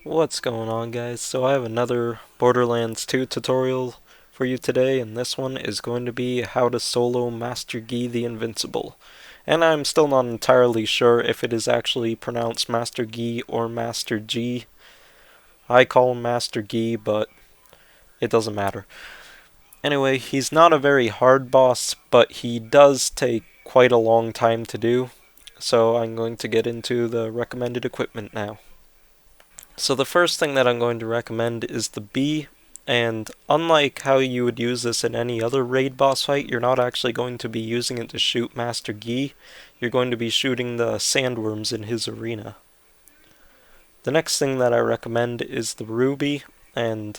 What's going on, guys? So I have another Borderlands 2 tutorial for you today, and this one is going to be how to solo Master Yi the Invincible. And I'm still not entirely sure if it is actually pronounced Master Yi or Master G. I call him Master Yi, but it doesn't matter. Anyway, he's not a very hard boss, but he does take quite a long time to do, so I'm going to get into the recommended equipment now. So the first thing that I'm going to recommend is the bee, and unlike how you would use this in any other raid boss fight, you're not actually going to be using it to shoot Master Yi, you're going to be shooting the sandworms in his arena. The next thing that I recommend is the ruby, and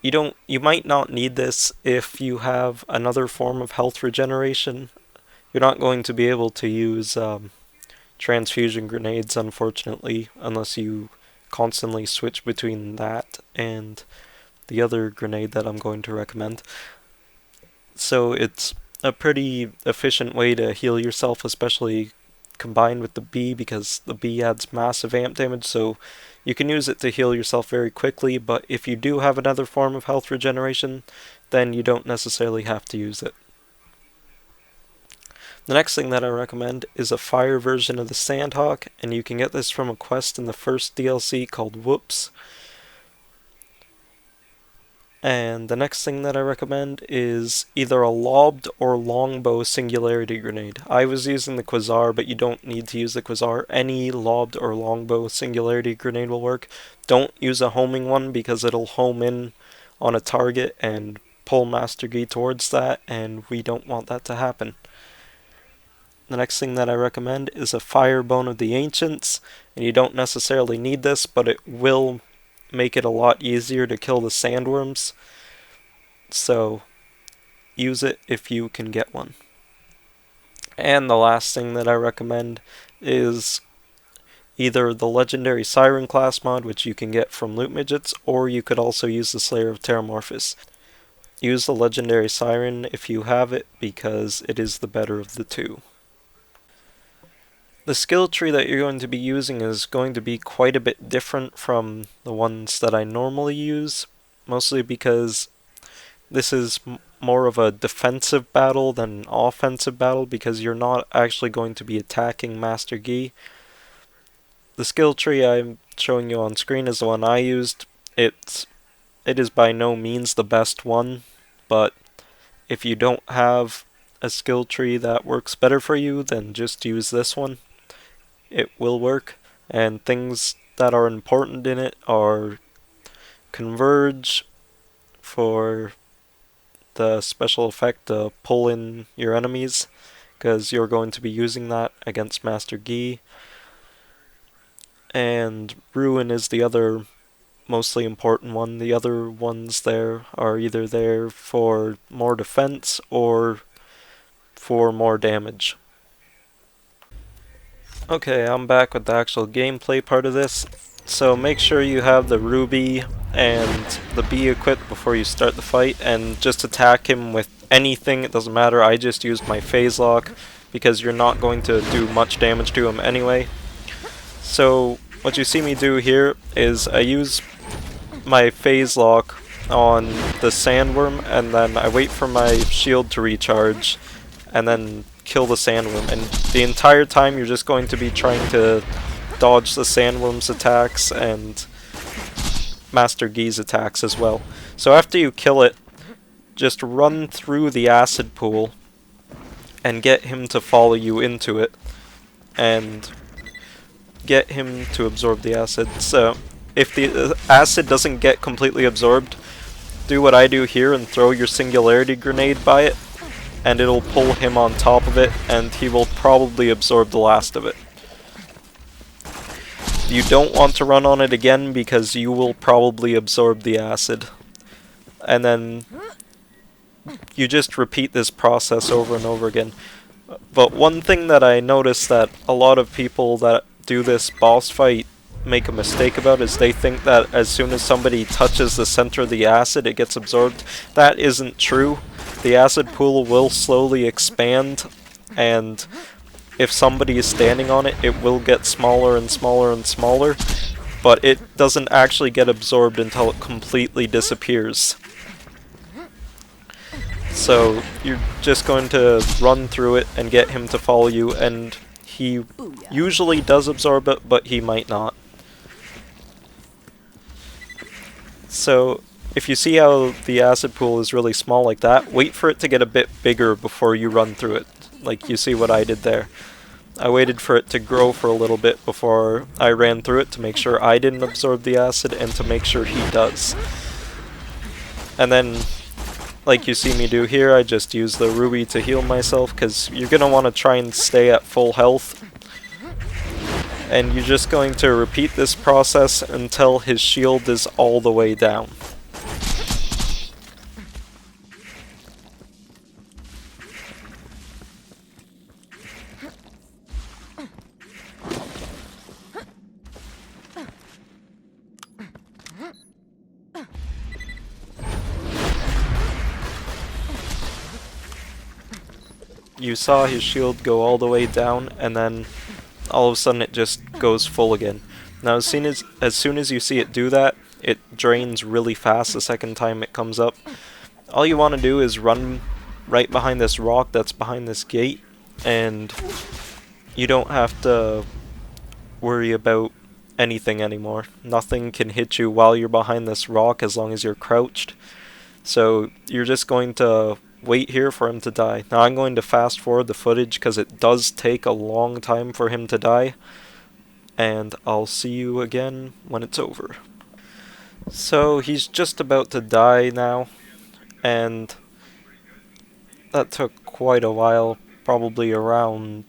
you might not need this if you have another form of health regeneration. You're not going to be able to use transfusion grenades, unfortunately, unless you constantly switch between that and the other grenade that I'm going to recommend. So it's a pretty efficient way to heal yourself, especially combined with the bee, because the bee adds massive amp damage, so you can use it to heal yourself very quickly, but if you do have another form of health regeneration, then you don't necessarily have to use it. The next thing that I recommend is a fire version of the Sandhawk, and you can get this from a quest in the first DLC called Whoops. And the next thing that I recommend is either a lobbed or longbow singularity grenade. I was using the Quasar, but you don't need to use the Quasar. Any lobbed or longbow singularity grenade will work. Don't use a homing one because it'll home in on a target and pull Master Yi towards that, and we don't want that to happen. The next thing that I recommend is a Firebone of the Ancients, and you don't necessarily need this, but it will make it a lot easier to kill the sandworms, so use it if you can get one. And the last thing that I recommend is either the legendary Siren class mod, which you can get from Loot Midgets, or you could also use the Slayer of Terramorphous. Use the legendary Siren if you have it, because it is the better of the two. The skill tree that you're going to be using is going to be quite a bit different from the ones that I normally use, mostly because this is more of a defensive battle than an offensive battle, because you're not actually going to be attacking Master Yi. The skill tree I'm showing you on screen is the one I used. It is by no means the best one, but if you don't have a skill tree that works better for you, then just use this one. It will work, and things that are important in it are Converge for the special effect to pull in your enemies, because you're going to be using that against Master Yi, and Ruin is the other mostly important one. The other ones there are either there for more defense or for more damage. Okay, I'm back with the actual gameplay part of this. So make sure you have the ruby and the bee equipped before you start the fight, and just attack him with anything, it doesn't matter. I just used my phase lock because you're not going to do much damage to him anyway. So what you see me do here is I use my phase lock on the sandworm, and then I wait for my shield to recharge, and then kill the sandworm, and the entire time you're just going to be trying to dodge the sandworm's attacks and Master Yi's attacks as well. So after you kill it, just run through the acid pool and get him to follow you into it, and get him to absorb the acid. So if the acid doesn't get completely absorbed, do what I do here and throw your singularity grenade by it, and it'll pull him on top of it, and he will probably absorb the last of it. You don't want to run on it again, because you will probably absorb the acid. And then you just repeat this process over and over again. But one thing that I noticed that a lot of people that do this boss fight make a mistake about is they think that as soon as somebody touches the center of the acid, it gets absorbed. That isn't true. The acid pool will slowly expand, and if somebody is standing on it, it will get smaller and smaller and smaller. but it doesn't actually get absorbed until it completely disappears. So you're just going to run through it and get him to follow you, and he usually does absorb it, but he might not. So if you see how the acid pool is really small like that, wait for it to get a bit bigger before you run through it. Like you see what I did there. I waited for it to grow for a little bit before I ran through it to make sure I didn't absorb the acid and to make sure he does. And then, like you see me do here, I just use the ruby to heal myself, because you're going to want to try and stay at full health. And you're just going to repeat this process until his shield is all the way down. You saw his shield go all the way down, and then all of a sudden it just goes full again. Now as soon as you see it do that, it drains really fast the second time it comes up. All you want to do is run right behind this rock that's behind this gate, and you don't have to worry about anything anymore. Nothing can hit you while you're behind this rock as long as you're crouched. So you're just going to wait here for him to die. Now I'm going to fast forward the footage because it does take a long time for him to die, and I'll see you again when it's over. So he's just about to die now, and that took quite a while, probably around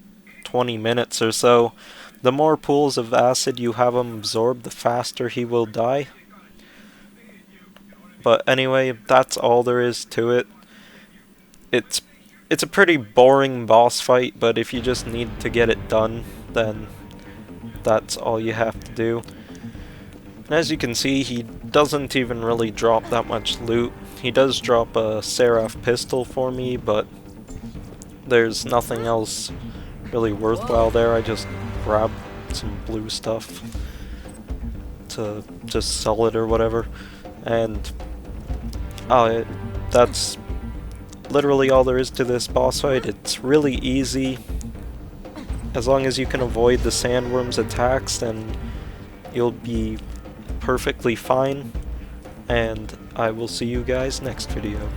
20 minutes or so. The more pools of acid you have him absorb, the faster he will die. But anyway, that's all there is to it. It's a pretty boring boss fight, but if you just need to get it done, then that's all you have to do. And as you can see, he doesn't even really drop that much loot. He does drop a Seraph pistol for me, but there's nothing else really worthwhile there. I just grabbed some blue stuff to just sell it or whatever, and that's literally all there is to this boss fight. It's really easy. As long as you can avoid the sandworm's attacks, then you'll be perfectly fine. And I will see you guys next video.